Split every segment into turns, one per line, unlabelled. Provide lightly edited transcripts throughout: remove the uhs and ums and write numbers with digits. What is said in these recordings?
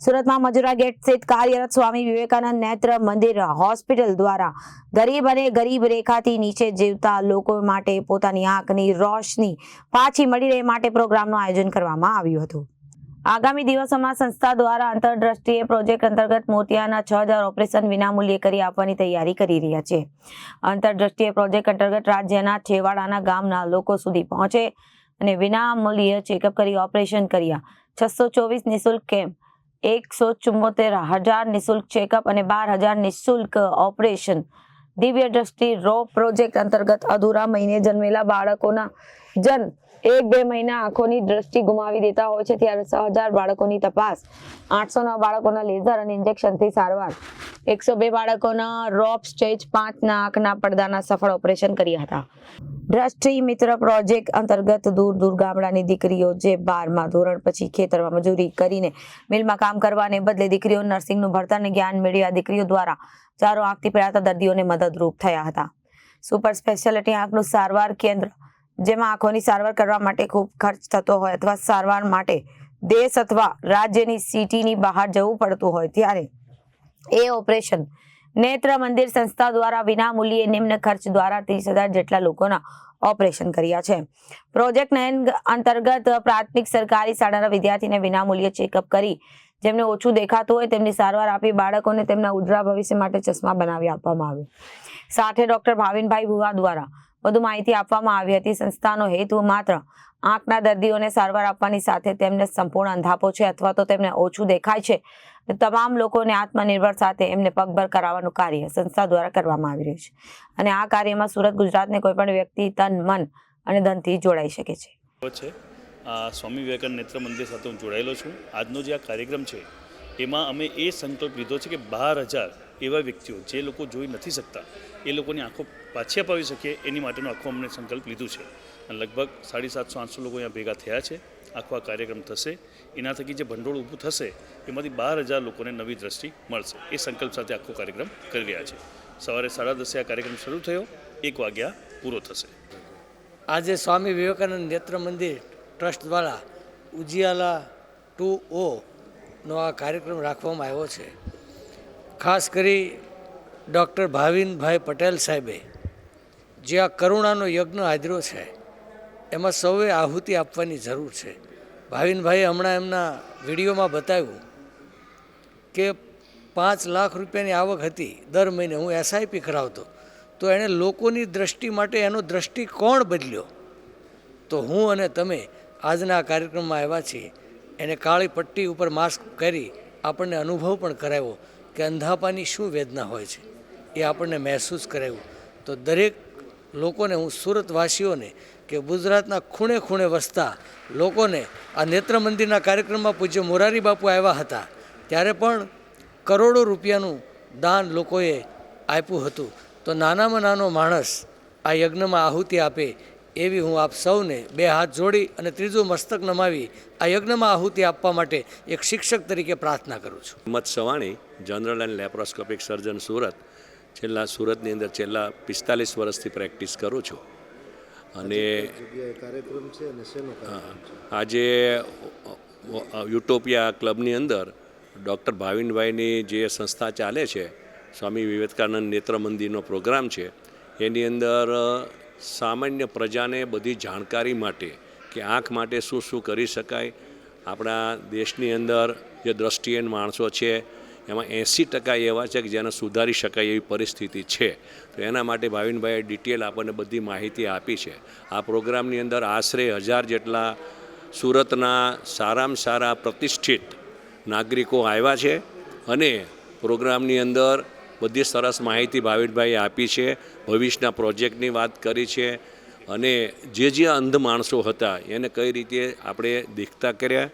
સુરતમાં મજુરા ગેટ સ્થિત કાર્યરત સ્વામી વિવેકાનંદ નેત્ર મંદિર હોસ્પિટલ દ્વારા ગરીબ અને ગરીબ રેખાથી નીચે જીવતા લોકો માટે પોતાની આંખની રોશની પાછી મળી રહે માટે પ્રોગ્રામનું આયોજન કરવામાં આવ્યું હતું। આગામી દિવસોમાં સંસ્થા દ્વારા આંતરદ્રષ્ટિએ પ્રોજેક્ટ અંતર્ગત મોતિયાના 6000 ઓપરેશન વિનામૂલ્યે કરી આપવાની તૈયારી કરી રહ્યા છે। આંતરદ્રષ્ટિએ પ્રોજેક્ટ અંતર્ગત રાજ્યના છેવાડાના ગામના લોકો સુધી પહોંચે અને વિનામૂલ્યે ચેકઅપ કરી ઓપરેશન કર્યા। 624 નિઃશુલ્ક કેમ્પ, 174,000 નિઃશુલ્ક ચેકઅપ અને 12,000 નિઃશુલ્ક ઓપરેશન। દિવ્ય દ્રષ્ટિ રો પ્રોજેક્ટ અંતર્ગત અધૂરા મહિને જન્મેલા બાળકોના જન્મ 1-2 મહિના આંખોની દ્રષ્ટિ ગુમાવી દેતા હોય છે, ત્યારે 6000 બાળકોની તપાસ, 809 બાળકોના લેઝર અને ઇન્જેક્શનથી સારવાર, 102 બાળકોના રોપ સ્ટેજ 5ના આંખના પડદાના સફળ ઓપરેશન કર્યા હતા। દ્રષ્ટિ મિત્ર પ્રોજેક્ટ અંતર્ગત દૂર ગામડાની દીકરીઓ જે 12મા ધોરણ પછી ખેતરમાં મજૂરી કરીને મિલમાં કામ કરવાને બદલે દીકરીઓ નર્સિંગનું ભણતર અને જ્ઞાન મેળવ્યા દીકરીઓ દ્વારા ચારો આંખથી પીડાતા દર્દીઓને મદદરૂપ થયા હતા। સુપર સ્પેશિયાલિટી આંખનું સારવાર કેન્દ્ર, જેમાં આંખોની સારવાર કરવા માટે ખૂબ ખર્ચ થતો હોય અથવા સારવાર માટે દેશ અથવા રાજ્યની સિટીની બહાર જવું પડતું હોય, ત્યારે એ ઓપરેશન નેત્ર મંદિર સંસ્થા દ્વારા વિનામૂલ્યે નિમ્ન ખર્ચ દ્વારા 30,000 જેટલા લોકોના ઓપરેશન કર્યા છે। પ્રોજેક્ટ અંતર્ગત પ્રાથમિક સરકારી શાળાના વિદ્યાર્થીને વિનામૂલ્યે ચેકઅપ કરી જેમને ઓછું દેખાતું હોય તેમની સારવાર આપી બાળકોને તેમના ઉજ્જવળ ભવિષ્ય માટે ચશ્મા બનાવી આપવામાં આવ્યા। સાથે ડોક્ટર ભાવિનભાઈ ભુવા દ્વારા વધુ માહિતી આપવામાં આવી હતી। સંસ્થાનો હેતુ માત્ર આંખના દર્દીઓને સારવાર આપવાની સાથે તેમને સંપૂર્ણ અંધાપો છે અથવા તો તેમને ઓછું દેખાય છે, તમામ લોકોને આત્મનિર્ભર સાથે એમને પગભર કરાવવાનું કાર્ય સંસ્થા દ્વારા કરવામાં આવી રહ્યું છે અને આ કાર્યમાં સુરત ગુજરાતને કોઈ પણ વ્યક્તિ તન મન અને ધનથી જોડાઈ શકે છે।
સ્વામી વિવેકાનંદ નેત્ર મંદિર સાથે હું જોડાયેલો છું। આજનો જે આ કાર્યક્રમ છે એમાં અમે એ સંકલ્પ લીધો છે કે 12,000 એવા વ્યક્તિઓ જે લોકો જોઈ નથી શકતા એ લોકોની આંખો પાછી અપાવી શકીએ એની માટેનો આખો અમને સંકલ્પ લીધું છે અને લગભગ 750-800 લોકો અહીંયા ભેગા થયા છે। આખો આ કાર્યક્રમ થશે, એના થકી જે ભંડોળ ઊભું થશે એમાંથી 12,000 લોકોને નવી દ્રષ્ટિ મળશે, એ સંકલ્પ સાથે આખો કાર્યક્રમ કરી રહ્યા છે। સવારે 10:30 આ કાર્યક્રમ શરૂ થયો, 1 વાગ્યા પૂરો થશે।
આજે સ્વામી વિવેકાનંદ નેત્ર મંદિર ટ્રસ્ટ દ્વારા ઉજિયાલા 2O આ કાર્યક્રમ રાખવામાં આવ્યો છે। ખાસ કરી ડૉક્ટર ભાવિનભાઈ પટેલ સાહેબે જે આ કરુણાનો યજ્ઞ આદર્યો છે એમાં સૌએ આહુતિ આપવાની જરૂર છે। ભાવિનભાઈએ હમણાં એમના વિડીયોમાં બતાવ્યું કે 5 લાખ રૂપિયાની આવક હતી, દર મહિને હું SIP કરાવતો, તો એણે લોકોની દ્રષ્ટિ માટે એનો દ્રષ્ટિકોણ બદલ્યો। તો હું અને તમે આજના આ કાર્યક્રમમાં આવ્યા છીએ, એને કાળી પટ્ટી ઉપર માસ્ક કરી આપણને અનુભવ પણ કરાવ્યો કે અંધાપાની શું વેદના હોય છે, એ આપણને મહેસૂસ કરાવ્યું। તો દરેક લોકોને, હું સુરતવાસીઓને કે ગુજરાતના ખૂણે ખૂણે વસતા લોકોને આ નેત્ર મંદિરના કાર્યક્રમમાં પૂજ્ય મોરારી બાપુ આવ્યા હતા ત્યારે પણ કરોડો રૂપિયાનું દાન લોકોએ આપ્યું હતું। તો નાનામાં નાનો માણસ આ યજ્ઞમાં આહુતિ આપે એવી હું આપ સૌને 2 હાથ જોડી અને ત્રીજું મસ્તક નમાવી આ યજ્ઞમાં આહુતિ આપવા માટે એક શિક્ષક તરીકે પ્રાર્થના કરું છું।
હિંમત સવાણી, જનરલ એન્ડ લેપ્રોસ્કોપિક સર્જન સુરત, સુરતની અંદર છેલ્લા 45 વર્ષથી પ્રેક્ટિસ કરું છું અને આજે યુટોપિયા ક્લબની અંદર ડૉક્ટર ભાવિનભાઈની જે સંસ્થા ચાલે છે, સ્વામી વિવેકાનંદ નેત્ર મંદિરનો પ્રોગ્રામ છે, એની અંદર સામાન્ય પ્રજાને બધી જાણકારી માટે કે આંખ માટે શું શું કરી શકાય, આપણા દેશની અંદર જે દ્રષ્ટિહીન માણસો છે એમાં 80% એવા છે કે જેને સુધારી શકાય એવી પરિસ્થિતિ છે। તો એના માટે ભાવિનભાઈએ ડિટેલ આપણને બધી માહિતી આપી છે। આ પ્રોગ્રામની અંદર આશરે 1000 જેટલા સુરતના સારામાં સારા પ્રતિષ્ઠિત નાગરિકો આવ્યા છે અને પ્રોગ્રામની અંદર બધી સરસ માહિતી ભાવિનભાઈએ આપી છે, ભવિષ્યના પ્રોજેક્ટની વાત કરી છે અને જે અંધ માણસો હતા એને કઈ રીતે આપણે દેખતા કર્યા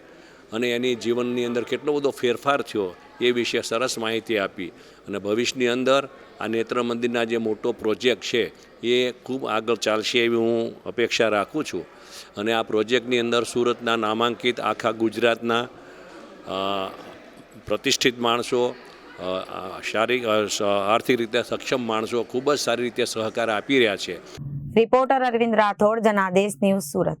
અને એની જીવનની અંદર કેટલો બધો ફેરફાર થયો એ વિશે સરસ માહિતી આપી અને ભવિષ્યની અંદર આ નેત્ર મંદિરના જે મોટો પ્રોજેક્ટ છે એ ખૂબ આગળ ચાલશે એવી હું અપેક્ષા રાખું છું અને આ પ્રોજેક્ટની અંદર સુરતના નામાંકિત આખા ગુજરાતના પ્રતિષ્ઠિત માણસો, આર્થિક રીતે સક્ષમ માણસો ખૂબ જ સારી રીતે સહકાર આપી રહ્યા છે।
Reporter Arvind Rathod, Janadesh news, Surat.